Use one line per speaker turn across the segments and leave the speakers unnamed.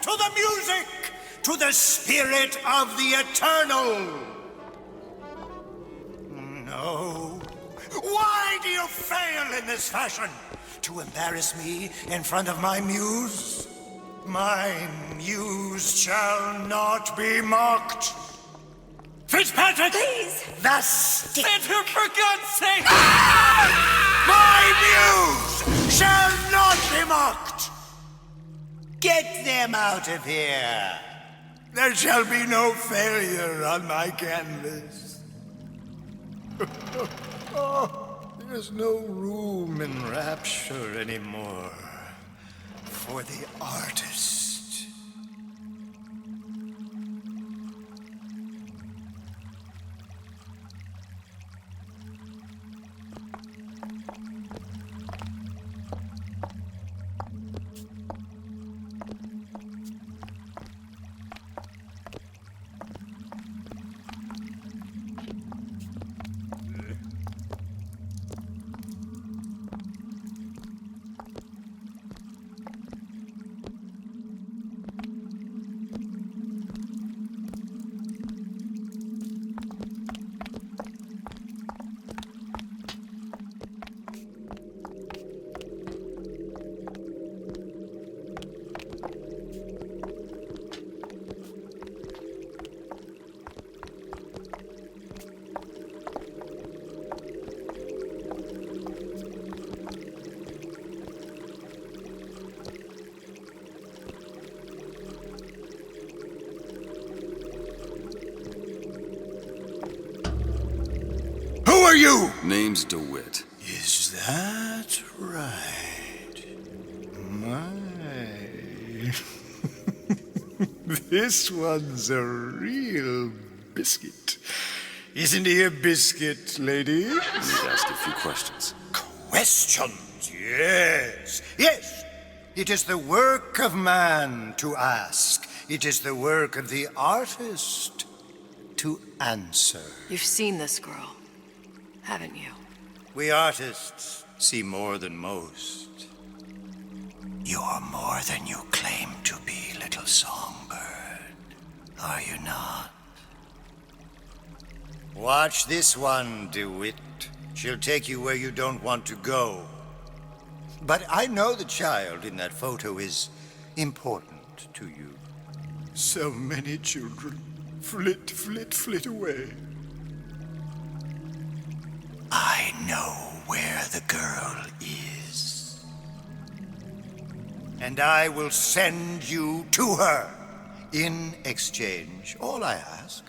to the music, to the spirit of the eternal. No. Why do you fail in this fashion? To embarrass me in front of my muse? My muse shall not be mocked. Fitzpatrick!
Please!
The stick!
Sander, for God's sake!
My muse shall not be mocked! Get them out of here! There shall be no failure on my canvas. Oh, there's no room in Rapture anymore for the artist. Who are you?
Name's DeWitt.
Is that right? My. This one's a real biscuit. Isn't he a biscuit, lady?
Need to ask a few questions.
Questions, yes. Yes. It is the work of man to ask. It is the work of the artist to answer.
You've seen this girl, haven't you?
We artists see more than most. You're more than you claim to be, little songbird. Are you not? Watch this one, DeWitt. She'll take you where you don't want to go. But I know the child in that photo is important to you. So many children flit, flit, flit away. I know where the girl is. And I will send you to her. In exchange, all I ask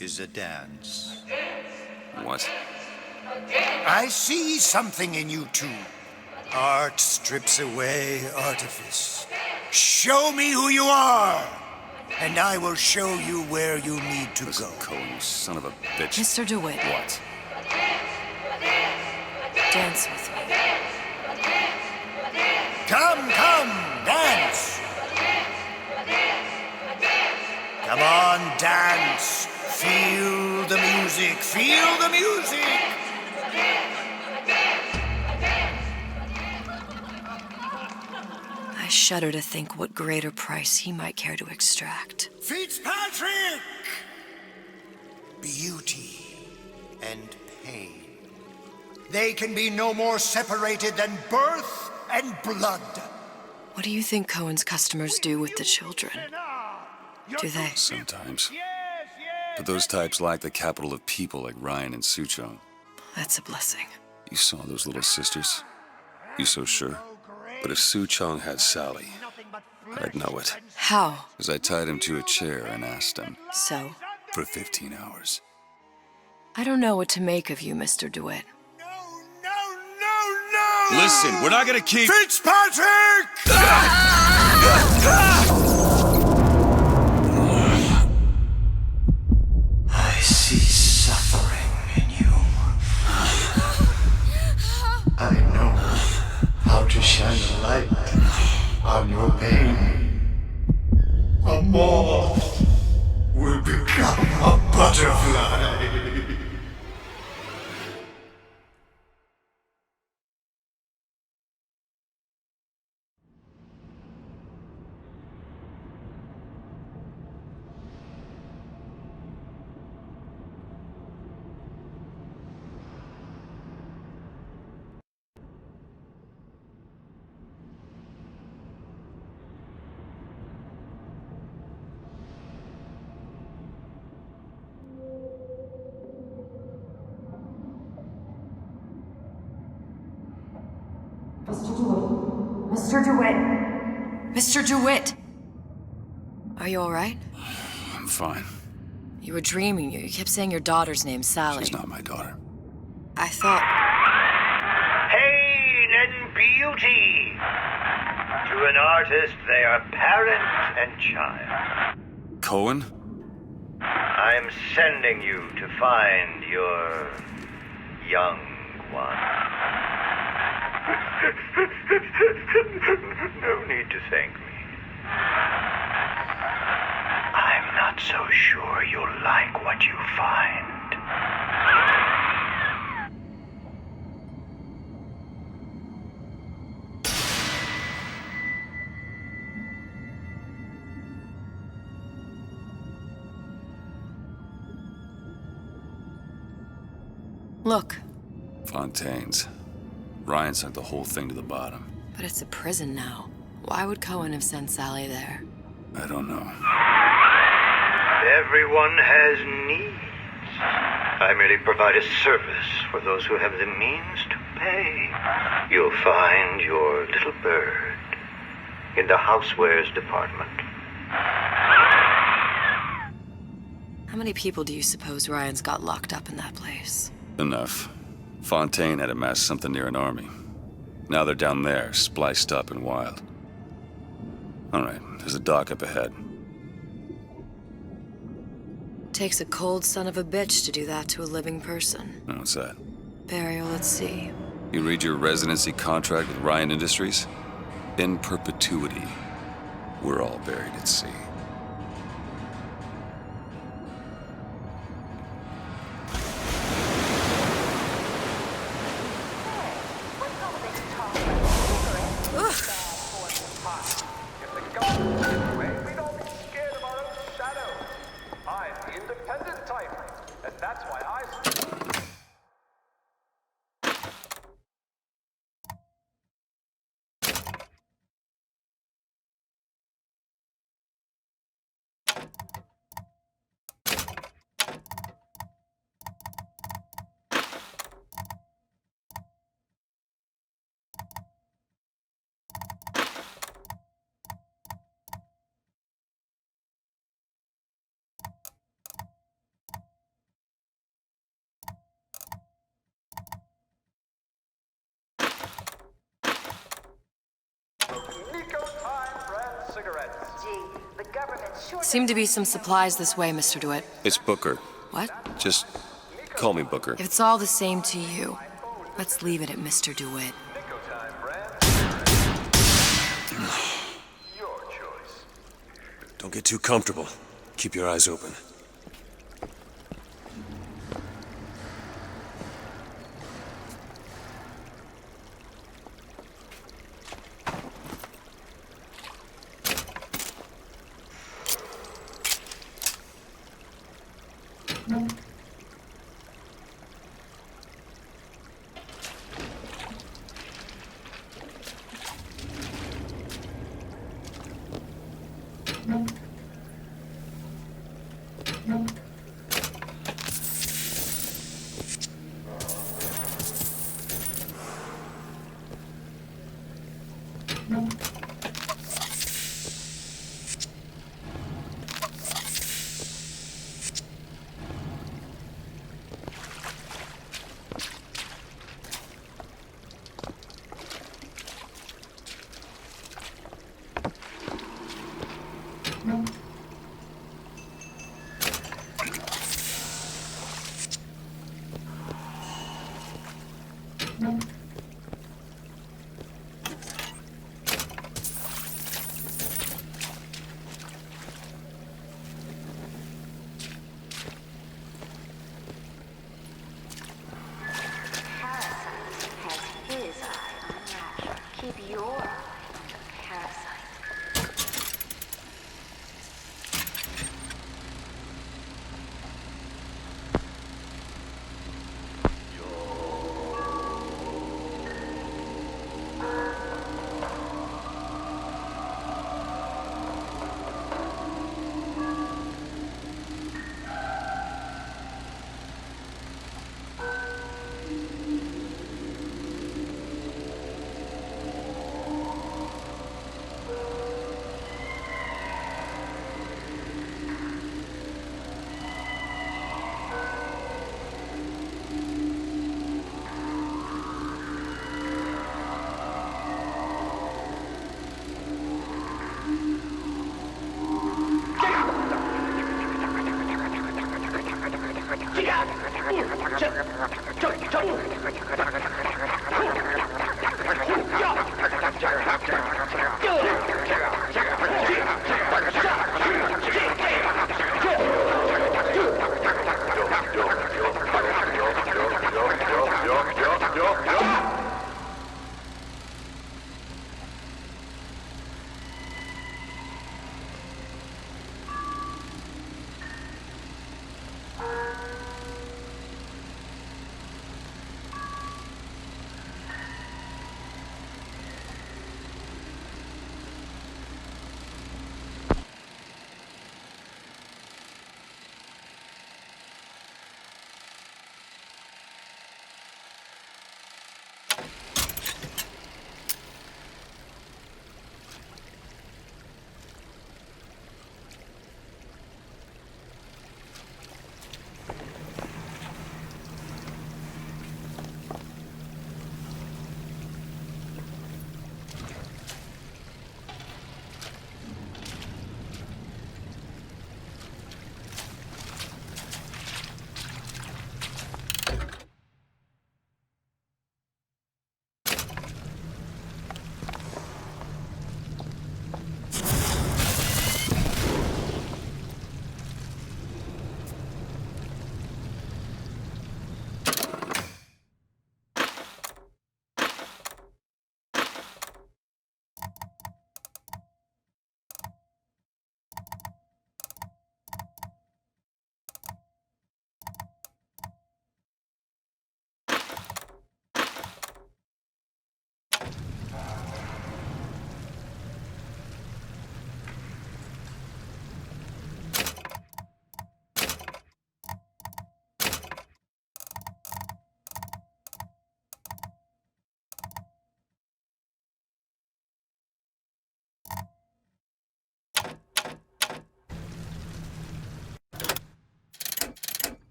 is a dance.
What?
I see something in you two. Art strips away artifice. Show me who you are, and I will show you where you need to
Listen,
go.
Cohen, you son of a bitch.
Mr. DeWitt,
What?
dance with me.
Come, dance! Come on, dance! Feel the music, feel the music!
I shudder to think what greater price he might care to extract.
Fitzpatrick! Beauty and pain. They can be no more separated than birth and blood.
What do you think Cohen's customers do with the children? Do they?
Sometimes. But those types lack the capital of people like Ryan and Suchong.
That's a blessing.
You saw those little sisters? You so sure?
But if Suchong had Sally, I'd know it.
How?
Because I tied him to a chair and asked him
So?
for 15 hours.
I don't know what to make of you, Mr. DeWitt.
No!
Listen, we're not gonna keep...
Fitzpatrick! I see suffering in you. I know how to shine a light on your pain. A moth will become a butterfly.
Mr. DeWitt! Mr. DeWitt! Are you alright?
I'm fine.
You were dreaming. You kept saying your daughter's name, Sally.
She's not my daughter.
I thought...
Pain and beauty. To an artist, they are parent and child.
Cohen?
I'm sending you to find your young one. No need to thank me. I'm not so sure you'll like what you find.
Look.
Fontaine's. Ryan sent the whole thing to the bottom.
But it's a prison now. Why would Cohen have sent Sally there?
I don't know.
Everyone has needs. I merely provide a service for those who have the means to pay. You'll find your little bird in the housewares department.
How many people do you suppose Ryan's got locked up in that place?
Enough. Fontaine had amassed something near an army. Now they're down there, spliced up and wild. Alright, there's a dock up ahead.
Takes a cold son of a bitch to do that to a living person.
What's that?
Burial at sea.
You read your residency contract with Ryan Industries? In perpetuity, we're all buried at sea.
Seem to be some supplies this way, Mr. DeWitt.
It's Booker.
What?
Just call me Booker.
If it's all the same to you, let's leave it at Mr. DeWitt.
Your choice.
Don't get too comfortable. Keep your eyes open.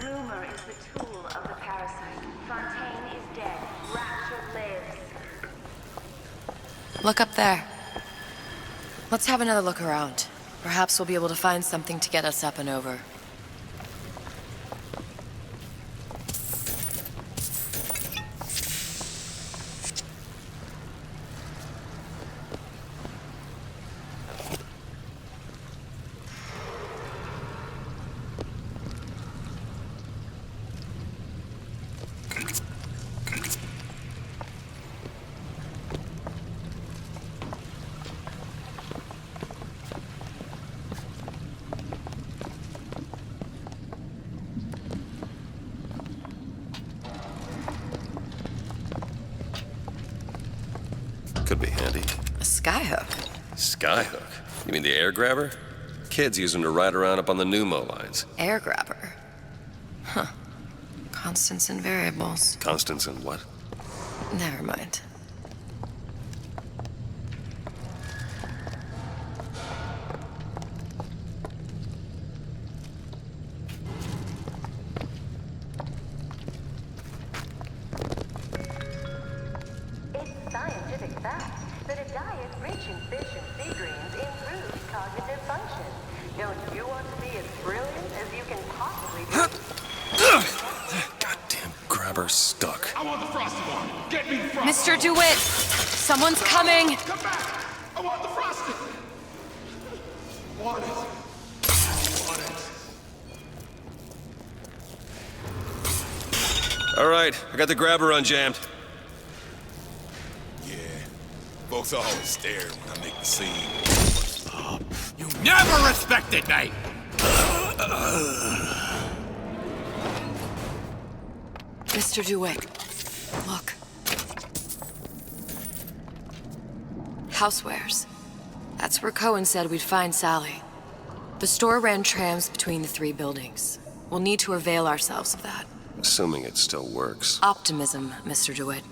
Rumor is the tool of the parasite. Fontaine is dead. Rapture lives.
Look up there. Let's have another look around. Perhaps we'll be able to find something to get us up and over.
Could be handy.
A skyhook?
Skyhook? You mean the air grabber? Kids use them to ride around up on the pneumo lines.
Air grabber? Huh. Constants and variables.
Constants and what?
Never mind.
It's scientific fact that a diet rich in fish and sea greens improves cognitive function. Don't you want to be as brilliant as you can possibly be?
Goddamn grabber stuck.
I want the frosted one. Get me the frosted.
Mr. DeWitt! Someone's coming!
Come back. I want the frosted. Want it. Want it.
All right, I got the grabber unjammed.
Yeah. Folks always stare when I make the scene. You never respected me!
Mr. DeWitt, look. Housewares. That's where Cohen said we'd find Sally. The store ran trams between the three buildings. We'll need to avail ourselves of that.
Assuming it still works.
Optimism, Mr. DeWitt.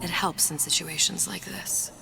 It helps in situations like this.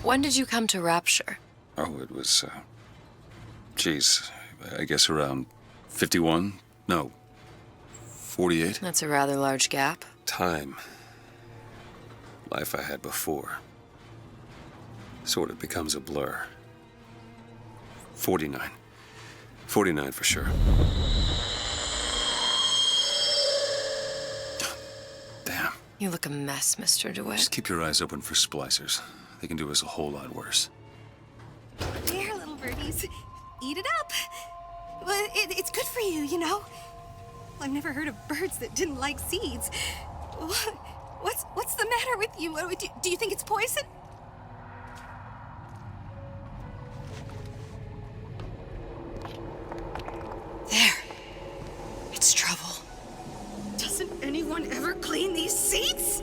When did you come to Rapture?
Oh, it was, geez, I guess around 51? No, 48?
That's a rather large gap.
Time. Life I had before. Sort of becomes a blur. 49. 49 for sure. Damn.
You look a mess, Mr. DeWitt.
Just keep your eyes open for splicers. They can do us a whole lot worse.
Here, little birdies. Eat it up. Well, it's good for you, you know? I've never heard of birds that didn't like seeds. What's the matter with you? Do you think it's poison?
There. It's trouble.
Doesn't anyone ever clean these seats?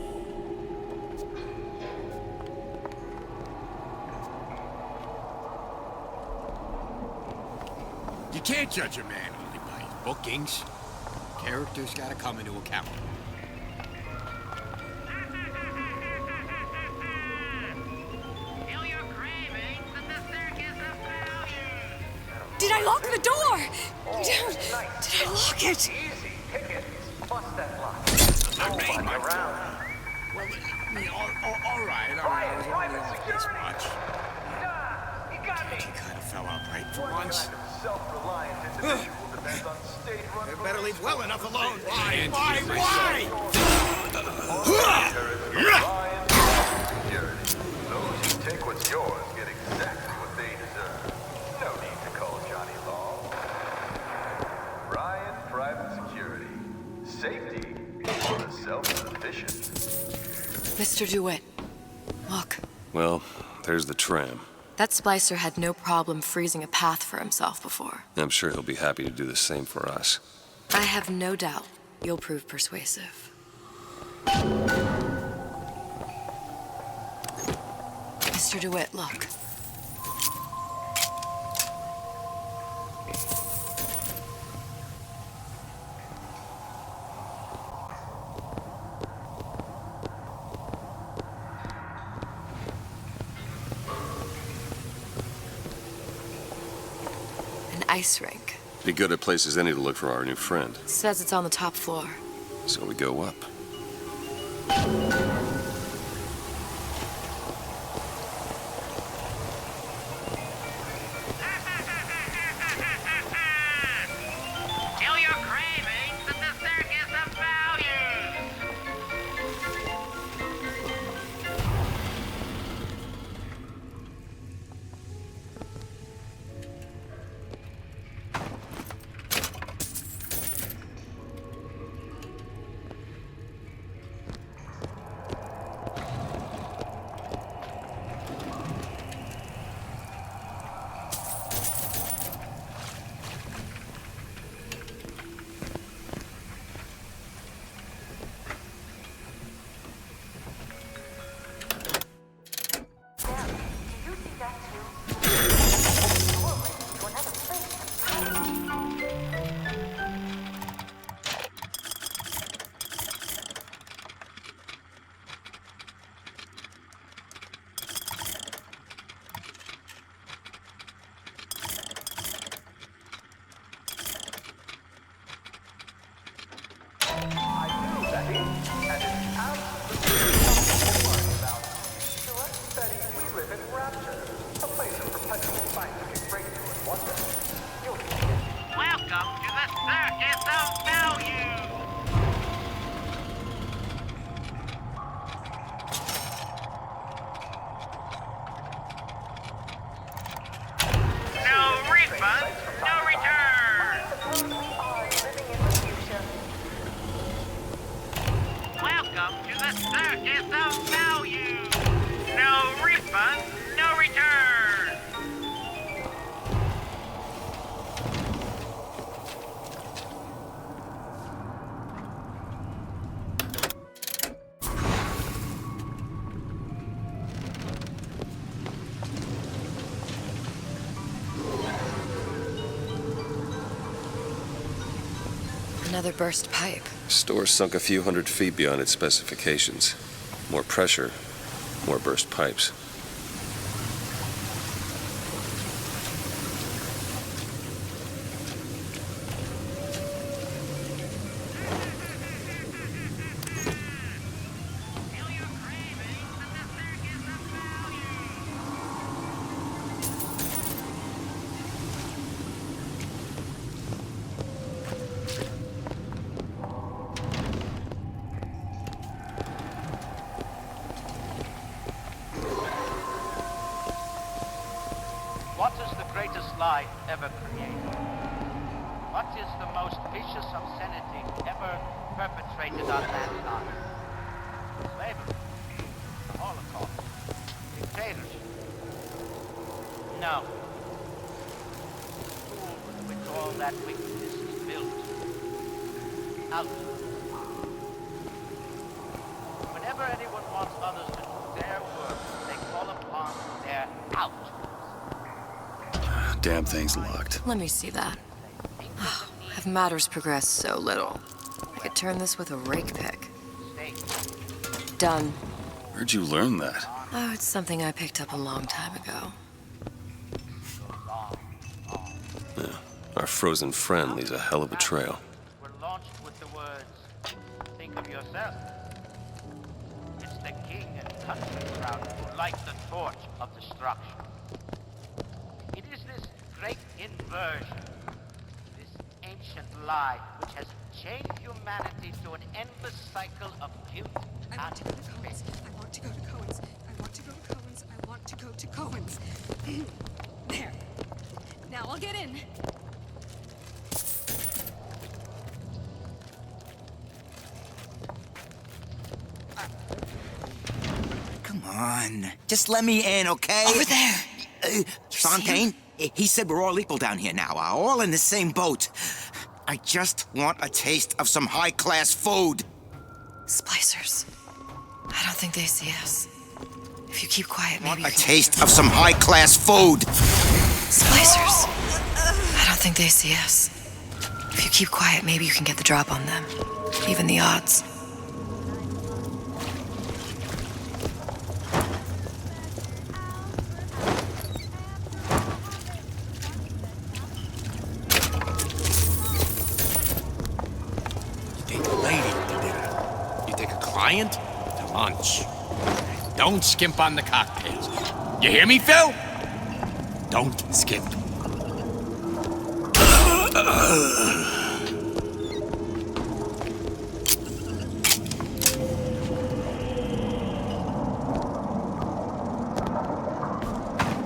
You can't judge a man only by his bookings. Character's gotta come into account.
Did I lock the door? Did I lock it?
Easy pickings. Bust that lock.
I made my
Around.
Well, all right.
Private
This
security.
much.
You got me.
He kind of fell out right for
What
once.
kind of self-reliant individual depends on state-run
You better leave well enough alone. Why?
Those who take what's yours get exactly what they deserve. No need to call Johnny Law. Ryan Private Security. Safety for the self-sufficient.
Mr. DeWitt, look.
Well, there's the tram.
That splicer had no problem freezing a path for himself before.
I'm sure he'll be happy to do the same for us.
I have no doubt you'll prove persuasive. Mr. DeWitt, look. An ice rink.
Be good at places any to look for our new friend.
Says it's on the top floor.
So we go up.
Kill your cravings in the circus of values.
Do you see that too? Doorway to another place.
I knew Betty, and it's absolutely nothing to worry about. To us, Betty, we live in Rapture, a place of perpetual scientific breakthrough and wonder. You'll see it.
Welcome to the circus of values. No refund, no return.
Suppose we are living in the future.
Welcome to the circus of values. No refund, no return.
Another burst pipe.
Store sunk a few hundred feet beyond its specifications. More pressure, more burst pipes.
is the most vicious obscenity ever perpetrated on mankind. Slavery, the Holocaust, dictatorship. No. The tool with which all that wickedness is built. Out. Whenever anyone wants others to do their work, they call upon their out.
Damn thing's locked.
Let me see that. Have matters progressed so little? I could turn this with a rake pick. Done.
Where'd you learn that?
Oh, it's something I picked up a long time ago.
Yeah. Our frozen friend leaves a hell of a trail.
We're launched with the words, think of yourself. It's the king and country crowd who light the torch of destruction. It is this great inversion, this ancient lie, which has chained humanity to an endless cycle of guilt
I want to go to Cohen's. I want to go to Cohen's. I want to go to Cohen's. I want to go to Cohen's. There. Now I'll get in.
Come on. Just let me in, okay?
Over there.
Fontaine, he said we're all equal down here now. All in the same boat. I just want a taste of some high-class food.
Splicers. I don't think they see us. If you keep quiet, maybe
A taste of some high-class food.
Splicers. I don't think they see us. If you keep quiet, maybe you can get the drop on them. Even the odds.
Take a lady to dinner. You take a client to lunch. Don't skimp on the cocktails. You hear me, Phil? Don't skimp.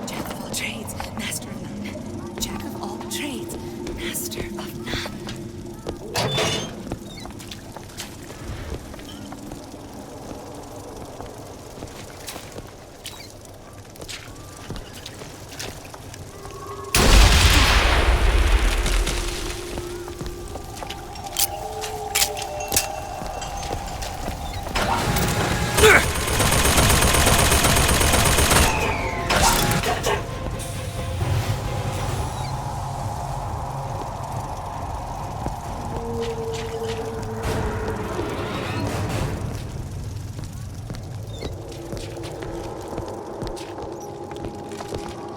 Jack of all trades, master of none. Jack of all trades, master of none.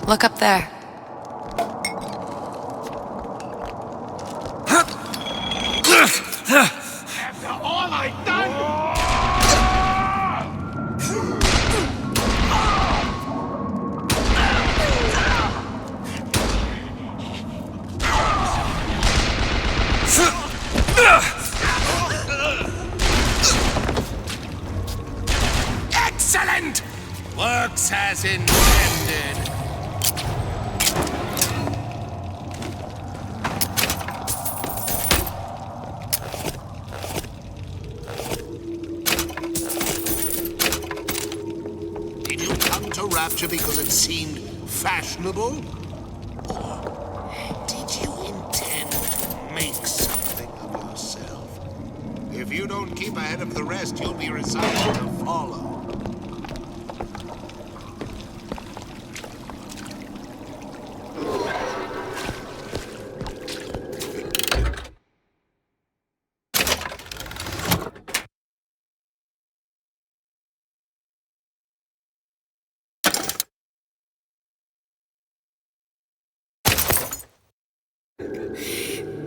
Look up there.
After all I've done! Excellent! Works as intended.
Did you come to Rapture because it seemed fashionable? Or did you intend to make something of yourself? If you don't keep ahead of the rest, you'll be resigned to follow.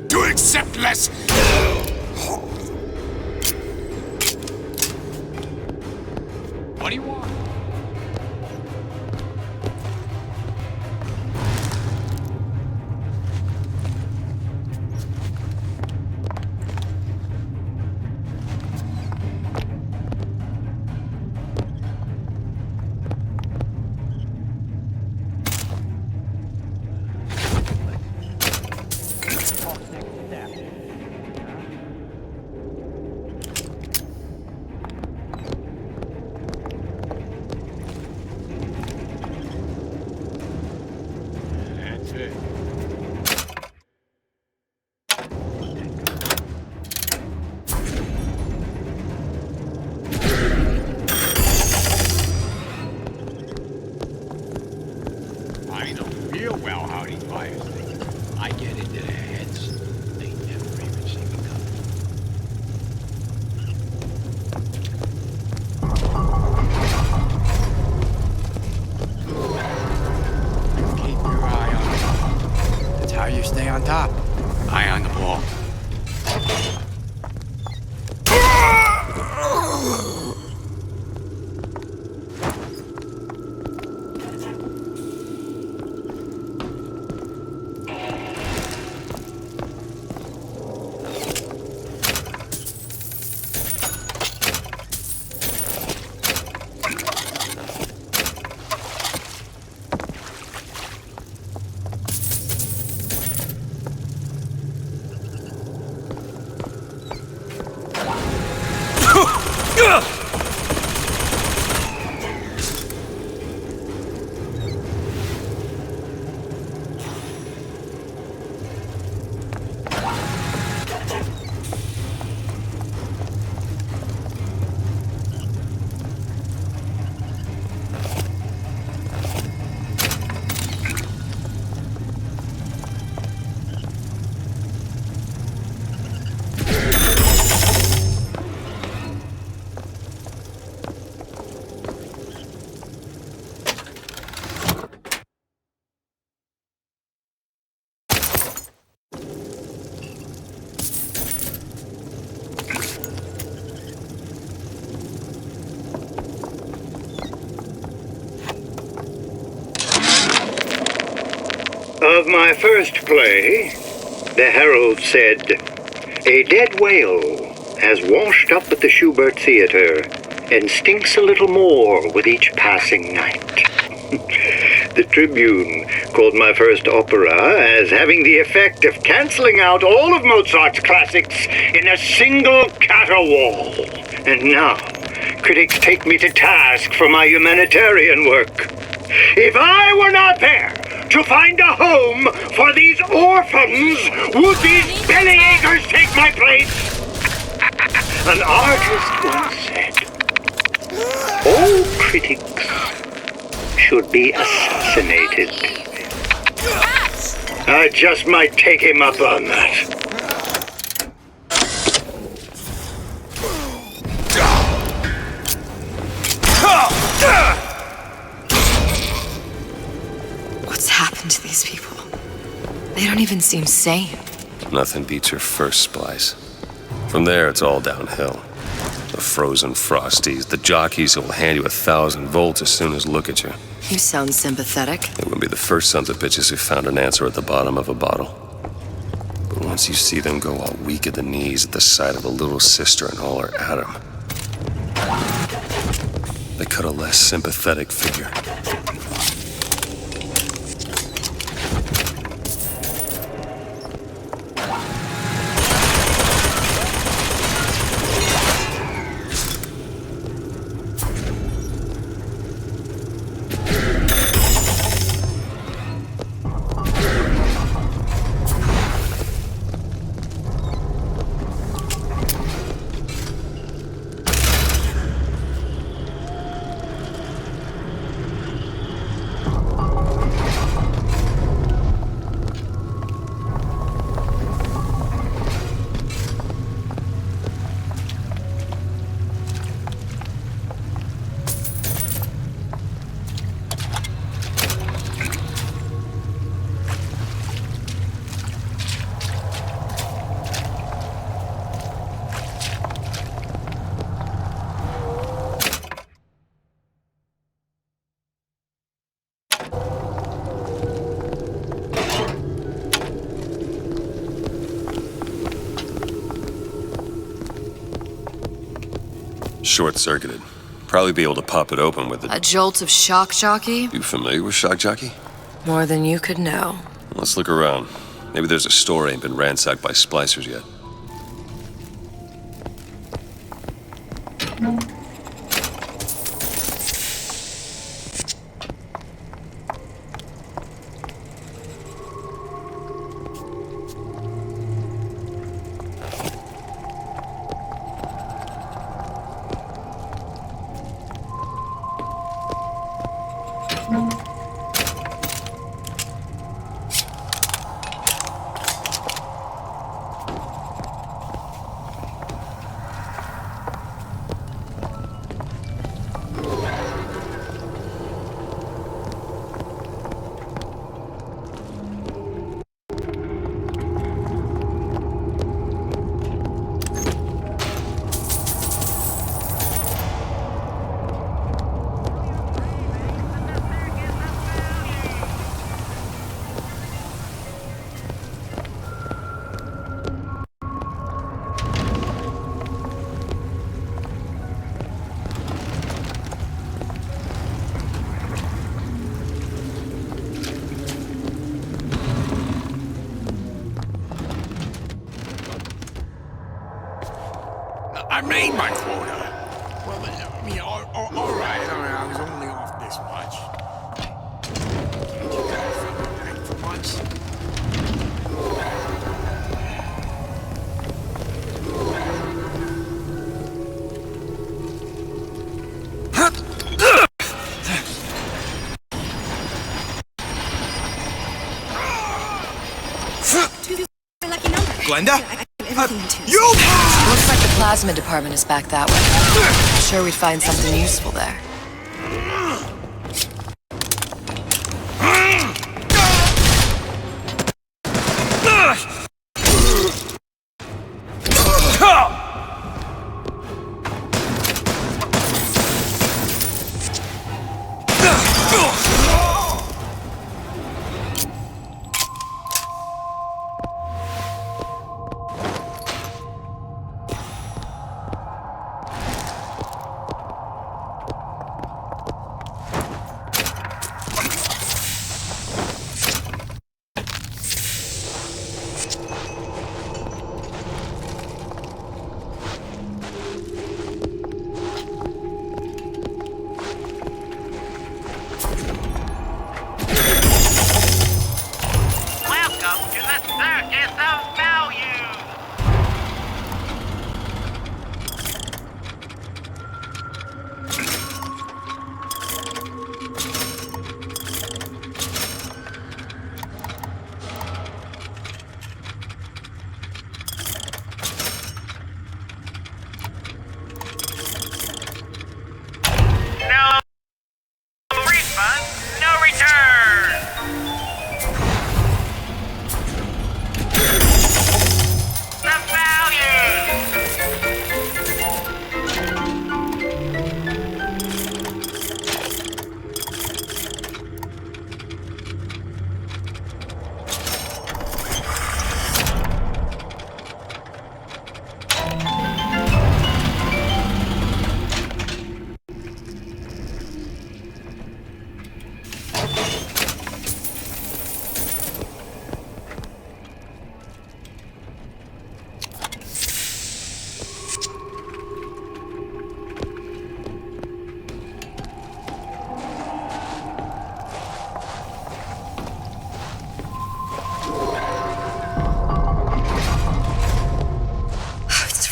To accept less. What do you want?
Of my first play, the herald said, "A dead whale has washed up at the Schubert Theater and stinks a little more with each passing night." The Tribune called my first opera as having the effect of canceling out all of Mozart's classics in a single caterwaul. And now, critics take me to task for my humanitarian work. If I were not there to find a home for these orphans, would these bellyachers take my place? An artist once said, all critics should be assassinated. I just might take him up on that.
What's happened to these people? They don't even seem sane.
Nothing beats your first splice. From there, it's all downhill. The frozen frosties, the jockeys who will hand you 1,000 volts as soon as look at you.
You sound sympathetic.
They wouldn't be the first sons of bitches who found an answer at the bottom of a bottle. But once you see them go all weak at the knees at the sight of a little sister and all her atom, they cut a less sympathetic figure. Short-circuited. Probably be able to pop it open with
A jolt of shock jockey?
You familiar with shock jockey?
More than you could know.
Let's look around. Maybe there's a store ain't been ransacked by splicers yet.
I made my quota. Well, I mean, all right, I was only off this much. Did you guys think for once?
Glenda?
You! Looks like the plasma department is back that way. I'm sure we'd find something useful there.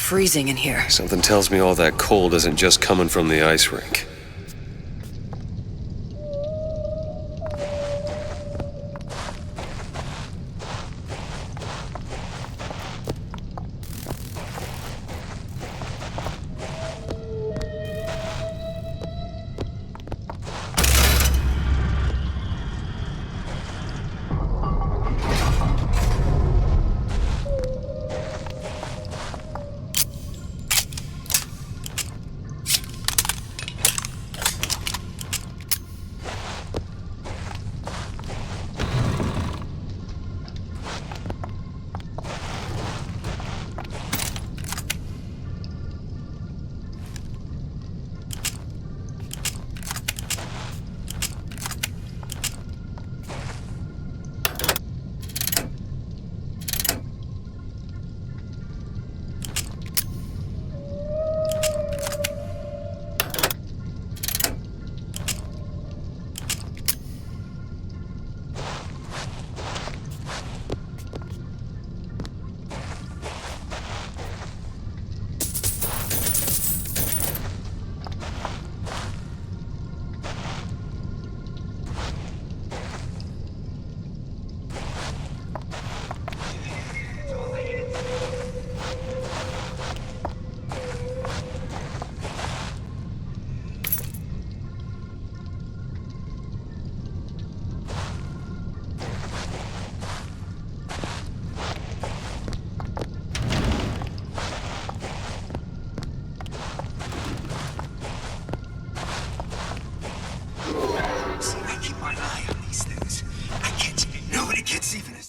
Freezing in here.
Something tells me all that cold isn't just coming from the ice rink.